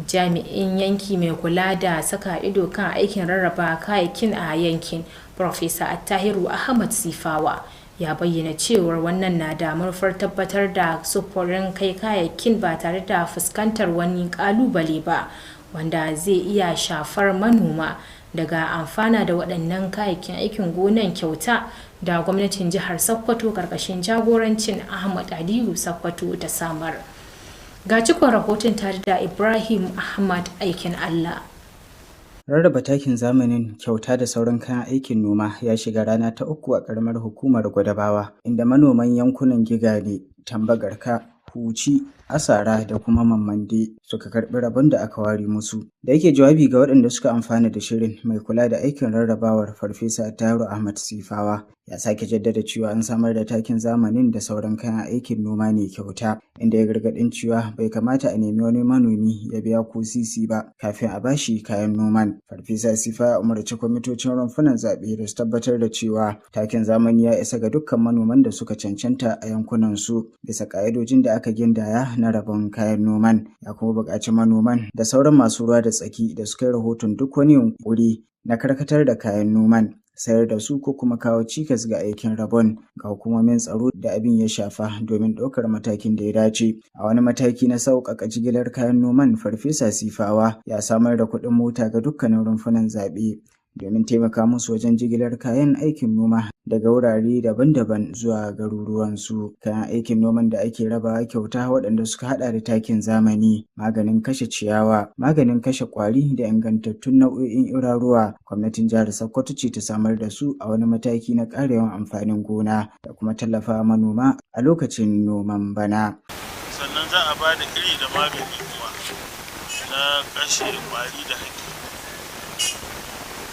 Jami'in yanki mai kula da saka ido kan aikin rarraba kayayyakin a yankin Profesa Attahiru Ahmad Sifawa ya bayyana cewar wannan na da manufar tabbatar da sufurin kai kayayyakin ba tare da fuskantar wani kalubale ba wanda zai iya shafar manoma daga amfana da waɗannan kayayyakin aikin gonan kyauta da gwamnatin jihar Sokoto karkashin jagorancin Ahmad Aliyu Sokoto ta samar. Ga cikon rahoton tare da Ibrahim Ahmad aikin Allah. Rarraba takin zamanin kyauta da sauran kayan aikin noma ya shiga rana ta 3 a ƙaramar hukumar Gwadabawa, inda manoman yankunan Gigale, Tambagarka, Huci, Asara da kuma Mammande suka karɓi rabon da aka ware musu. Da yake jawabi ga waɗanda suka amfana da shirin, mai kula da aikin rarrabawar Farfesa Tairo Ahmad Sifawa ya sake jaddada cewa an samar da takin zamanin da sauran kayan aikin noma ne kyauta, inda ya gargaɗin cewa bai kamata a nemi wani manomi ya biya ko sisi ba kafin a bashi kayan noman. Farfesa Sifa ya umarci kwamitocin rumfunan zaɓe da su tabbatar da cewa takin zamani ya isa ga dukkan manoman da suka cancanta a yankunan su bisa ƙa'idojin da aka gindaya na rabon kayan noman. Ya kuma buƙaci manoman da sauran masu ruwa da tsaki da suka yi rahoton duk wani yunƙuri na karkatar da kayan noman, sayar da su ko kuma kawo cikas ga aikin rabon ga hukumomin tsaro da abin ya shafa domin ɗaukar matakin da ya dace. A wani mataki na sauƙaƙa jigilar kayan noman, Farfesa Sifawa ya samar da kuɗin mota ga dukkanin rumfunan zaɓe domin taimaka musu wajen jigilar kayan aikin noma daga wurare daban-daban zuwa garuruwansu. Kayan aikin noman da ake rabawa kyauta waɗanda suka haɗa da takin zamani, maganin kashe ciyawa, maganin kashe ƙwari da ingantattun nau'o'in iraruwa. Gwamnatin jihar Sokoto ce ta samar da su a wani mataki na ƙara yawan amfanin gona da kuma tallafa manoma a lokacin noman bana. Sannan za a ba da iri da magani kuma na kashe ƙwari da haƙi.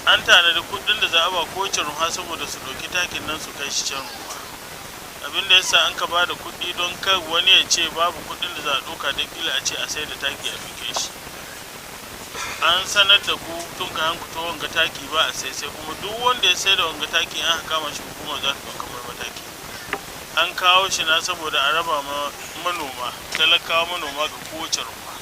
An tanadi kuɗin da za a ba kowace ruwa saboda su ɗauki takin nan su kai shi can ruwa. Abin da yasa an ka ba da kuɗi don kar wani ya ce babu kuɗin da za a ɗauka don kila a ce a sai da taki a ɗauke shi. An sanar da ku tun ka hanku to wanga taki ba a sai kuma duk wanda ya sai da wanga taki an kama shi hukuma za ta ɗauka mai mataki. An kawo shi na saboda a raba manoma, talakawa manoma ga kowace ruwa.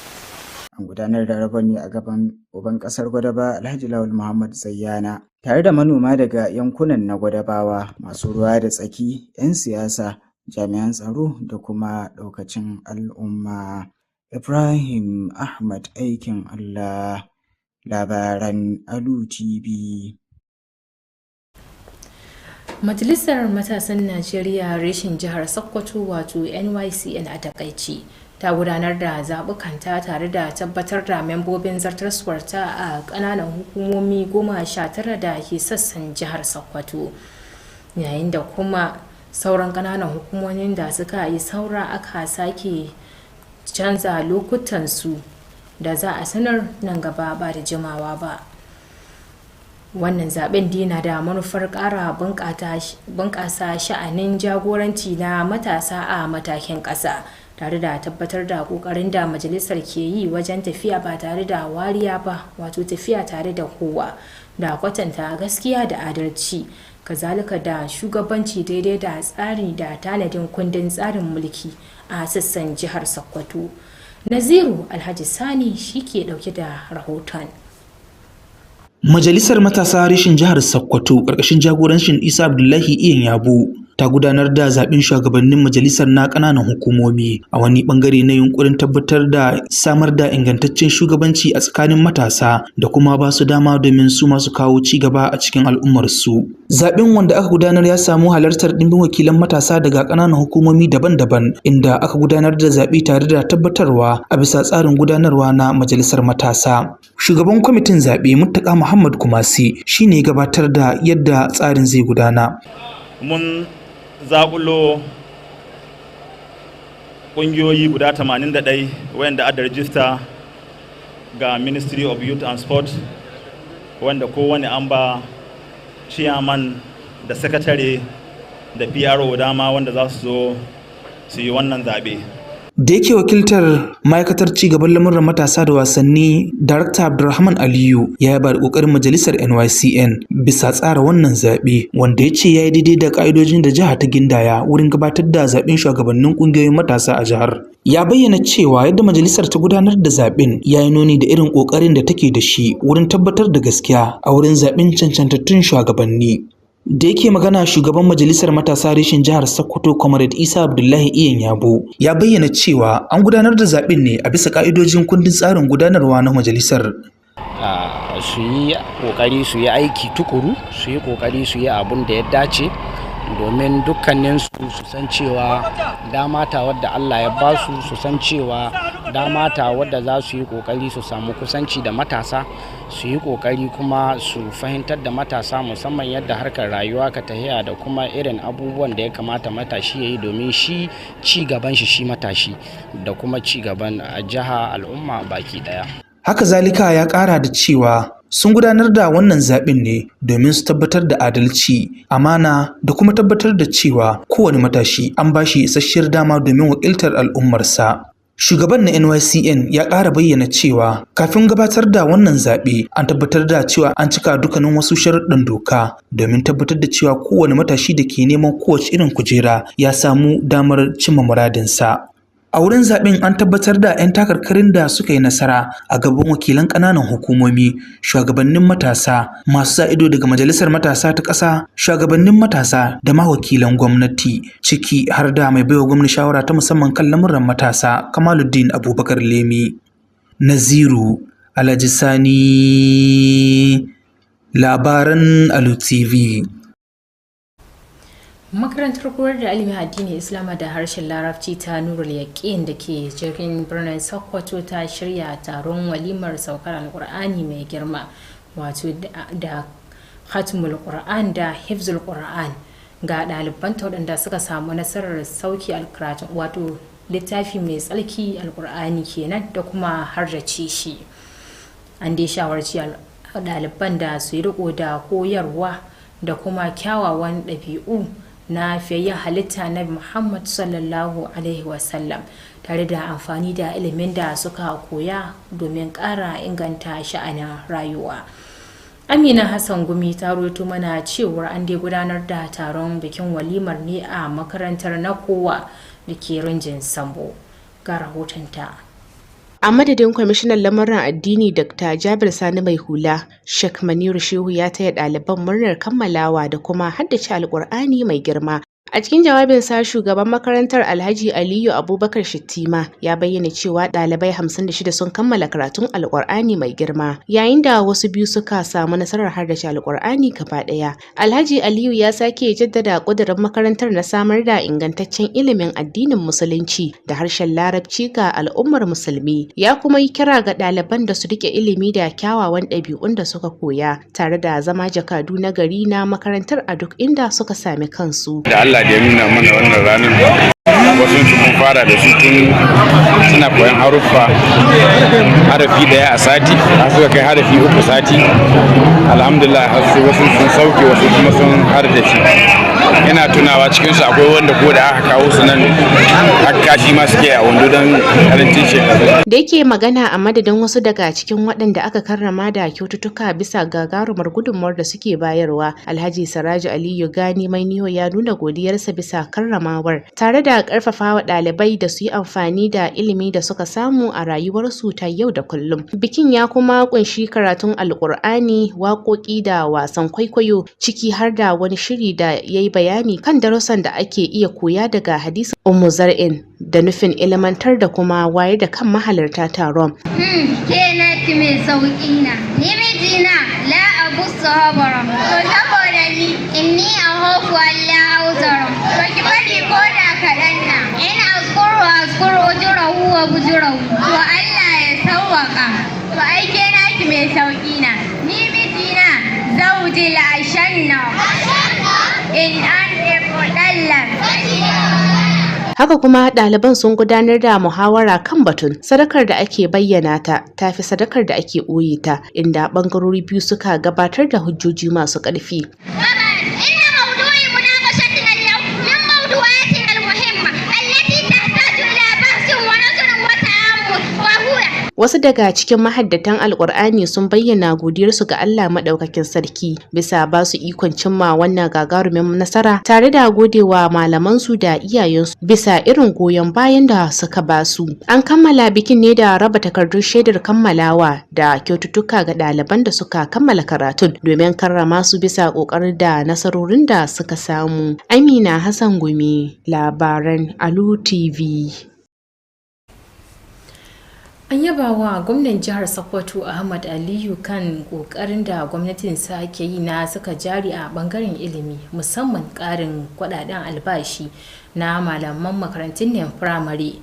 An gudanar da rabon ne a gaban uban ƙasar Gwadaba Alhaji Lawal Muhammad Zayyana tare da manoma daga yankunan na Gwadabawa, masu ruwa da tsaki, 'yan siyasa, jami'an tsaro da kuma ɗaukacin al'umma. Ibrahim Ahmad aikin Allah, labaran Alu TV. Majalisar Matasan Najeriya reshen jihar Sokoto wato NYCN a takaici ta gudanar da zaɓukanta tare da tabbatar da membobin zartaswarta a ƙananan hukumomi 19 da ke sassan jihar Sokoto, yayin da kuma sauran ƙananan hukumomin da suka yi saura aka sake canza lokutansu da za a sanar nan gaba ba da jimawa ba. Wannan zaben dina da manufar ƙara bunƙasa sha'anin jagoranci na matasa a matakin ƙasa, tare da tabbatar da ƙoƙarin da majalisar ke yi wajen tafiya ba tare da wariya ba, wato tafiya tare da kowa, da kwatanta gaskiya da adalci, kazalika da shugabanci daidai da tsari da tanadin kundin tsarin mulki a sassan jihar Sokoto. Naziru Alhaji Sani shi ke ɗauke da rahoton. Majalisar Matasa reshen jihar Sokoto ƙarƙashin jagorancin Isa Abdullahi Iyan Yabo ta gudanar da zaɓen shugabannin majalisar na ƙananan hukumomi a wani ɓangare na yunkurin tabbatar da samar da ingantaccen shugabanci a tsakanin matasa da kuma ba su dama domin su masu kawo ci gaba a cikin al'ummarsu. Zaɓen wanda aka gudanar ya samu halartar ɗimbin wakilan matasa daga ƙananan hukumomi daban-daban inda aka gudanar da zaɓe tare da tabbatarwa a bisa tsarin gudanarwa na majalisar matasa. Shugaban kwamitin zaɓe Muttaka Muhammad Kumasi shine gabatar da yadda tsarin zai gudana. Mun zaɓulo ƙungiyoyi guda 81 wanda ada rajista ga Ministry of Youth and Sport, wanda kowane an ba chairman da secretary da PRO dama wanda za su zo su yi wannan zaɓe. Da yake wakiltar ma'aikatar cigaban lamuran matasa da wasanni, Darakta Abdulrahman Aliyu ya yaba da ƙoƙarin majalisar NYCN bisa tsara wannan zaɓe, wanda ya ce ya yi daidai da ƙa'idojin da jiha ta gindaya wurin gabatar da zaɓen shugabannin ƙungiyoyin matasa a jihar. Ya bayyana cewa yadda majalisar ta gudanar da zaɓen ya yi nuni da irin ƙoƙarin da take da shi wurin tabbatar da gaskiya a wurin zaɓen cancantattun shugabanni. Da yake magana shugaban majalisar matasa reshen jihar Sokoto Comrade Isa Abdullahi Iyan Yabo ya bayyana cewa an gudanar da zaɓen ne a bisa ƙa'idojin kundin tsarin gudanarwa na majalisar. Su yi ƙoƙari su yi aiki tukuru, su yi ƙoƙari su yi abun da ya dace domin dukkaninsu su san cewa damata wadda Allah ya ba su san cewa damata wadda za su yi ƙoƙari su samu kusanci da matasa, su yi ƙoƙari kuma su fahimtar da matasa musamman yadda harkar rayuwa ka tahiya da kuma irin abubuwan da ya kamata matashi ya yi domin shi ci gaban shi matashi da kuma ci gaban jiha al'umma baki ɗaya. Haka zalika ya ƙara da cewa sun gudanar da wannan zaɓen ne domin su tabbatar da adalci, amana da kuma tabbatar da cewa kowane matashi an ba shi isasshiyar dama domin wakiltar al'ummarsa. Shugaban na NYCN ya ƙara bayyana cewa kafin gabatar da wannan zaɓe an tabbatar da cewa an cika dukkanin wasu sharuɗan doka domin tabbatar da cewa kowane matashi da ke neman kowace irin kujera ya samu damar cimma muradinsa. A wurin zaɓen an tabbatar da 'yan takarkarin da suka yi nasara a gaban wakilan ƙananan hukumomi, shugabannin matasa, masu sa ido daga majalisar matasa ta ƙasa, shugabannin matasa da ma wakilan gwamnati, ciki har da mai baiwa gwamnati shawara ta musamman kan lamuran matasa Kamaluddin Abubakar Lemi. Naziru Alhaji Sani, labaran Alu TV. Makarantar koyar da ilimin addinin Islama da harshen Larabci ta Nurul Yaqin da ke cikin birnin Sokoto ta shirya taron walimar saukar Alƙur'ani mai girma, wato da Khatmul Qur'an da Hifzul Qur'an ga ɗaliban waɗanda suka samu nasarar sauki alƙur'ani, wato littafi mai tsarki Alƙur'ani kenan da kuma harrace shi. An dai shawarci ɗaliban da su yi riko da koyarwa da kuma kyawawan ɗabi'u na fiyayyen halitta na Muhammad sallallahu Alaihi wasallam tare da amfani da ilimin da suka koya domin ƙara inganta sha'anin rayuwa. Amina Hassan Gumi ta roto mana cewar an dai gudanar da taron bikin walimar ne a makarantar na kowa da ke rinjin Sambo. Ga rahotonta. A madadin kwamishinan lamuran addini Dr. Jabir Sani Mai Hula, Sheikh Maniru Shehu ya taya ɗaliban murnar kammalawa da kuma haddace Alƙur'ani mai girma. A cikin jawabinsa shugaban makarantar Alhaji Aliyu Abubakar Shittima ya bayyana cewa ɗalibai 56 sun kammala karatun Alƙur'ani mai girma, yayin da wasu biyu suka samu nasarar haddace Alƙur'ani gaba ɗaya. Alhaji Aliyu ya sake jaddada ƙudurin makarantar na samar da ingantaccen ilimin addinin Musulunci da harshen Larabci ga al'ummar musulmi. Ya kuma yi kira ga ɗaliban da su riƙe ilimi da kyawawan ɗabi'un da suka koya, tare da zama jakadu na gari na makarantar a duk inda suka sami kansu. Da ya nuna mana wannan ranar wasu mun fara da su tun suna koyon haruffa harafi daya a sati har suka kai harafi 3 sati, alhamdulillah har wasu sun sauke wasu kuma sun har da shi ina tunawa cikin su akwai wanda ko da aka kawo su nan haka shi ma suke a wando don karancin shekaru. Da yake magana a madadin wasu daga cikin waɗanda aka karrama da kyaututtuka bisa gagarumar gudunmawar da suke bayarwa, Alhaji Siraju Aliyu Gani Mainiho ya nuna godiyarsa bisa karramawar tare da ƙarfafawa ɗalibai da su yi amfani da ilimi da suka samu a rayuwarsu ta yau da kullum. Bikin ya kuma kunshi karatun Alƙur'ani, waƙoƙi da wasan kwaikwayo, ciki har da wani shiri da ya yi bayani kan darussan da ake iya koya daga hadisin Ummu Zar'in da nufin ilimantar da kuma wayar da kan mahalarta taron. Ke na ki mai sauƙi na, ni mijina la abu sahabara, to saboda ni inni a hofu Allah auzara, to ki bari ko da kaɗan na, in askuru ujurahu wa bujurahu, to Allah ya sauwaka, to ai ke na ki mai sauƙi na, ni mijina zauji la'ashanna, in an ɗallar. Haka kuma ɗaliban sun gudanar da muhawara kan batun sadakar da ake bayyana ta tafi sadakar da ake ɓoye ta, inda ɓangarori biyu suka gabatar da hujjoji masu ƙarfi. Wasu daga cikin mahaddatan Alƙur'ani sun bayyana godiyarsu ga Allah Maɗaukakin Sarki bisa ba su ikon cimma wannan gagarumin nasara, tare da godewa malamansu da iyayensu bisa irin goyon bayan da suka ba su. An kammala bikin ne da raba takardun shaidar kammalawa da kyaututtuka ga ɗaliban da suka kammala karatun domin karrama su bisa ƙoƙarin da nasarorin da suka samu. Amina Hassan Gumi, labaran Alu TV. An yaba wa gwamnan jihar Sokoto Ahmad Aliyu kan kokarin da gwamnatin sa ke yi na saka jari a bangaren ilimi, musamman karin kudaden albashi na malaman makarantun ne firamare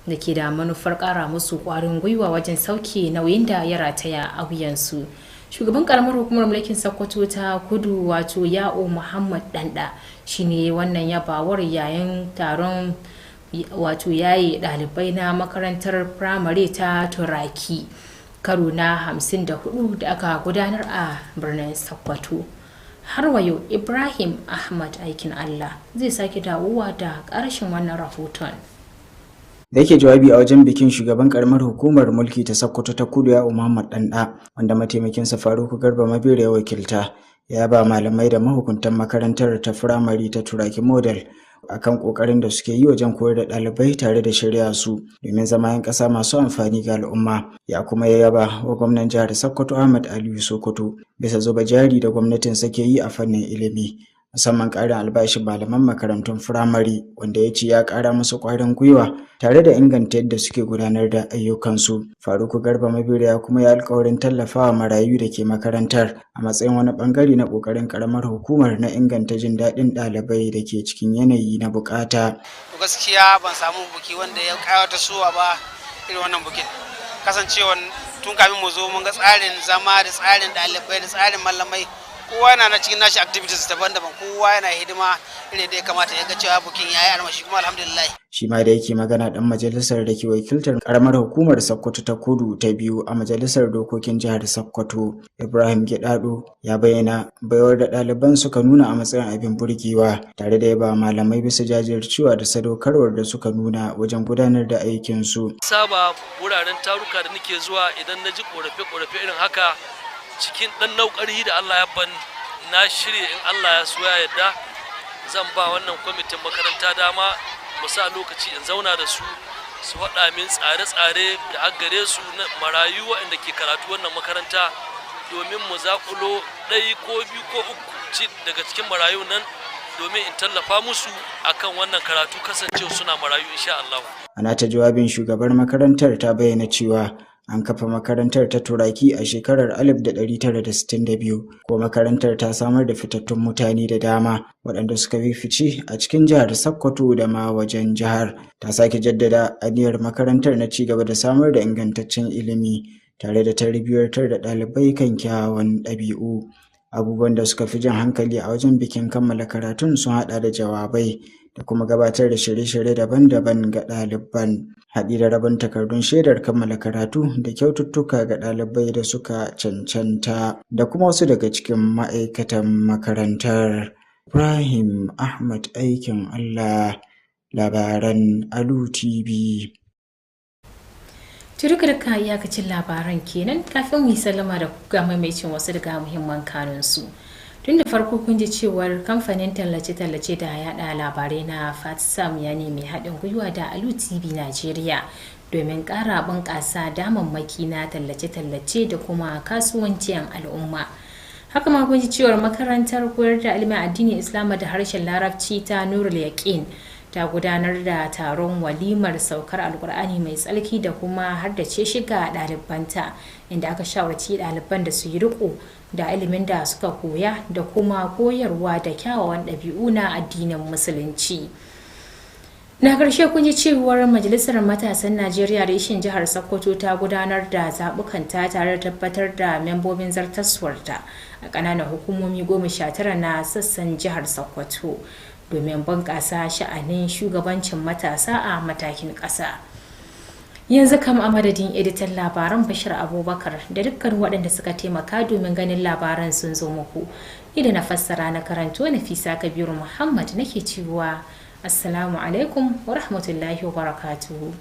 da ke da manufar kara musu kwarin gwiwa wajen sauke nauyin da ya rataya a wuyansu. Shugaban karamar hukumar mulkin Sokoto ta Kudu wato Ya'u Muhammad Danda shine wannan yabawar yayin taron wato yayi ɗalibai na makarantar firamare ta Turaki karo na 54 da aka gudanar a birnin Sokoto. Har wayo Ibrahim Ahmad Aikin Allah zai sake dawowa da ƙarshen wannan rahoton. Da yake jawabi a wajen bikin, shugaban karamar hukumar mulki ta Sokoto ta Kudu Ya'u Muhammad Danda, wanda mataimakinsa Faruku Garba Mabere ya wakilta, ya ba malamai da mahukuntan makarantar ta firamare ta Turaki Model akan kokarin da suke yi wajen koyar da ɗalibai tare da shirya su domin zama 'yan ƙasa masu amfani ga al'umma. Ya kuma yaba wa gwamnan jihar Sokoto Ahmad Aliyu Sokoto bisa zuba jari da gwamnatin sake yi a fannin ilimi, musamman ƙarin albashin malaman makarantun firamare, wanda ya ce ya ƙara musu ƙwarin gwiwa tare da inganta yadda suke gudanar da ayyukansu. Faruku Garba Mabere ya kuma yi alƙawarin tallafawa marayu da ke makarantar a matsayin wani ɓangare na ƙoƙarin ƙaramar hukumar na inganta jin daɗin ɗalibai da ke cikin yanayi na buƙata. Gaskiya ban samu buki wanda ya ƙawata suwa ba irin wannan bukin, kasancewa tun kamin mu zo mun ga tsarin zama da tsarin ɗalibai da tsarin malamai, kowa yana na cikin nashi activities daban-daban, kowa yana hidima irin da ya kamata, ya ga cewa bukin ya yi armashi kuma alhamdulillah. Shi ma da yake magana dan majalisar da ke wakiltar karamar hukumar Sokoto ta Kudu ta biyu a majalisar dokokin jihar Sokoto, Ibrahim Gidado, ya bayyana baiwar da ɗaliban suka nuna a matsayin abin burgewa, tare da yaba malamai bisa jajircewa da sadaukarwar da suka nuna wajen gudanar da aikinsu. Saba wuraren taruka da nake zuwa idan na ji korafe-korafe irin haka, cikin ɗan naukari da Allah ya ban, na shirya in Allah ya so ya yarda zan ba wannan kwamitin makaranta dama mu sa lokaci in zauna da su faɗa min tsare-tsare da gare su na marayu waɗanda ke karatu wannan makaranta, domin mu zaƙulo ɗaya ko biyu ko uku daga cikin marayu nan domin in tallafa musu akan wannan karatu, kasancewa suna marayu insha Allah. Ana ta jawabin shugabar makarantar ta bayyana cewa an kafa makarantar ta Turaki a shekarar 1962, ko makarantar ta samar da fitattun mutane da dama waɗanda suka yi fice a cikin jihar Sokoto da ma wajen jihar. Ta sake jaddada aniyar makarantar na ci gaba da samar da ingantaccen ilimi tare da tarbiyyantar da ɗalibai kan kyawawan ɗabi'u. Abubuwan da suka fi jan hankali a wajen bikin kammala karatun sun haɗa da jawabai da kuma gabatar da shirye-shirye daban-daban ga ɗaliban, haɗi da rabon takardun shaidar kammala karatu da kyaututtuka ga ɗalibai da suka cancanta da kuma wasu daga cikin ma'aikatan makarantar. Ibrahim Ahmad aikin Allah, labaran Alu TV. Turka iyakacin labaran kenan kafin mu yi sallama da ga maimaicin wasu daga muhimman kanunsu. Tun da farko kun ji cewar kamfanin tallace-tallace da yada labarai na Fatsam ya nemi haɗin gwiwa da Alu TV Najeriya domin ƙara bunƙasa damammaki na tallace-tallace da kuma kasuwancin al'umma. Haka ma kun ji cewar makarantar koyar da ilimin addinin Islama da harshen Larabci ta Nurul Yaqin ta gudanar da taron walimar saukar alkur'ani mai tsarki da kuma haddace shi ga ɗalibanta, inda aka shawarci ɗaliban da su yi riko da ilimin da suka koya da kuma koyarwa da kyawawan ɗabi'u na addinin musulunci. Na ƙarshe kun ji cewar Majalisar Matasan Najeriya reshen jihar Sokoto ta gudanar da zaɓukanta tare da tabbatar da membobin zartaswarta a ƙananan hukumomi 19 na sassan jihar Sokoto domin bunƙasa sha'anin shugabancin matasa a matakin ƙasa. Yanzu kam a madadin editan labaran Bashir Abubakar da dukkan waɗanda suka taimaka domin ganin labaran sun zo muku. Idan na fassara na karanto Nafisa Kabiru Muhammad nake cewa Assalamu alaikum wa rahmatullahi wa barakatuhu.